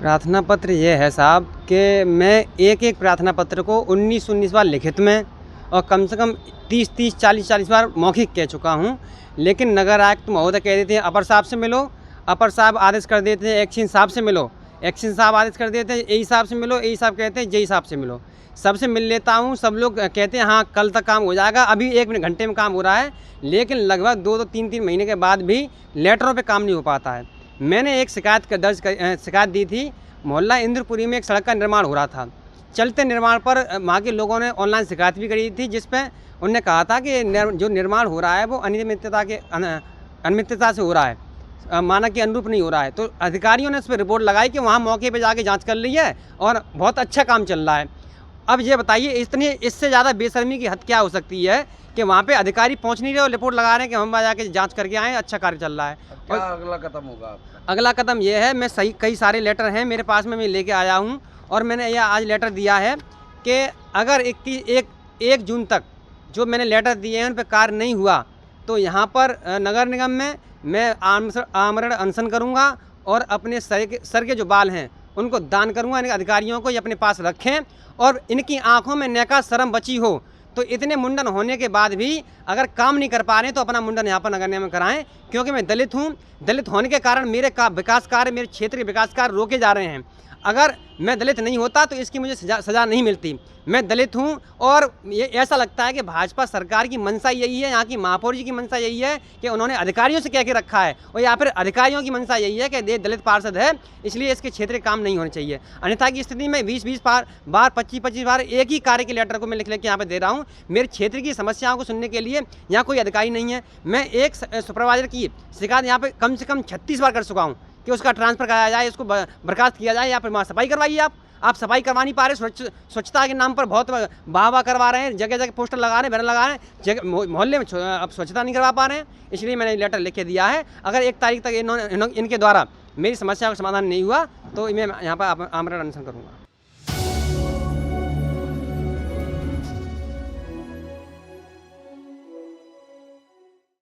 प्रार्थना पत्र ये है साहब कि मैं एक प्रार्थना पत्र को 19 बार लिखित में और कम से कम 30 40 बार मौखिक कह चुका हूँ। लेकिन नगर आयुक्त महोदय कह देते हैं अपर साहब से मिलो, अपर साहब आदेश कर देते हैं एक्शन साहब से मिलो, एक्शन साहब आदेश कर देते हैं एई साहब से मिलो, एई साहब कहते हैं जेई साहब से मिलो। सबसे मिल लेता हूँ, सब लोग कहते हैं हाँ कल तक काम हो जाएगा, अभी 1 घंटे में काम हो रहा है, लेकिन लगभग 2 3 महीने के बाद भी लेटरों पे काम नहीं हो पाता है। मैंने एक शिकायत दी थी। मोहल्ला इंद्रपुरी में एक सड़क का निर्माण हो रहा था। चलते निर्माण पर वहाँ के लोगों ने ऑनलाइन शिकायत भी करी थी, जिस पे उन्होंने कहा था कि जो निर्माण हो रहा है वो अनियमितता से हो रहा है, मानक के अनुरूप नहीं हो रहा है। तो अधिकारियों ने उस पर रिपोर्ट लगाई कि वहाँ मौके पे जाके जांच कर ली है और बहुत अच्छा काम चल रहा है। अब ये बताइए इससे ज़्यादा बेशर्मी की हद क्या हो सकती है कि वहाँ पे अधिकारी पहुँच नहीं रहे और रिपोर्ट लगा रहे हैं कि हम जाके जांच करके आए, अच्छा कार्य चल रहा है। क्या अगला कदम होगा आपका? अगला कदम ये है, मैं कई सारे लेटर हैं मेरे पास में, मैं लेके आया हूँ और मैंने यह आज लेटर दिया है कि अगर 1 जून तक जो मैंने लेटर दिए हैं उन पर कार्य नहीं हुआ तो यहाँ पर नगर निगम में मैं आमरण अनशन करूँगा और अपने सर के जो बाल हैं उनको दान करूँगा। इन अधिकारियों को ये अपने पास रखें और इनकी आंखों में नैका शर्म बची हो तो इतने मुंडन होने के बाद भी अगर काम नहीं कर पा रहे हैं तो अपना मुंडन यहाँ पर नगर निगम में कराएं। क्योंकि मैं दलित हूँ, दलित होने के कारण मेरे विकास कार्य, मेरे क्षेत्र के विकास कार्य रोके जा रहे हैं। अगर मैं दलित नहीं होता तो इसकी मुझे सज़ा नहीं मिलती। मैं दलित हूँ और ये ऐसा लगता है कि भाजपा सरकार की मंशा यही है, यहाँ की महापौर जी की मंशा यही है कि उन्होंने अधिकारियों से कह के रखा है और या फिर अधिकारियों की मंशा यही है कि ये दलित पार्षद है इसलिए इसके क्षेत्र काम नहीं होने चाहिए। अन्यथा की स्थिति में 20 बार 25 बार एक ही कार्य के लेटर को मैं लिख के यहाँ पर दे रहा हूँ। मेरे क्षेत्र की समस्याओं को सुनने के लिए यहाँ कोई अधिकारी नहीं है। मैं एक सुपरवाइजर की शिकायत यहाँ पर कम से कम 36 बार कर चुका हूँ कि उसका ट्रांसफ़र कराया जाए, उसको बर्खास्त किया जाए या फिर वहाँ सफाई करवाइए। आप सफाई करवा नहीं पा रहे, स्वच्छता के नाम पर बहुत वाह करवा रहे हैं, जगह जगह पोस्टर लगा रहे हैं, बैनर लगा रहे हैं, मोहल्ले में अब स्वच्छता नहीं करवा पा रहे हैं। इसलिए मैंने लेटर लिख के दिया है। अगर 1 तारीख तक इनके द्वारा मेरी समस्या का समाधान नहीं हुआ तो मैं यहाँ पर आमरण अनशन करूँगा।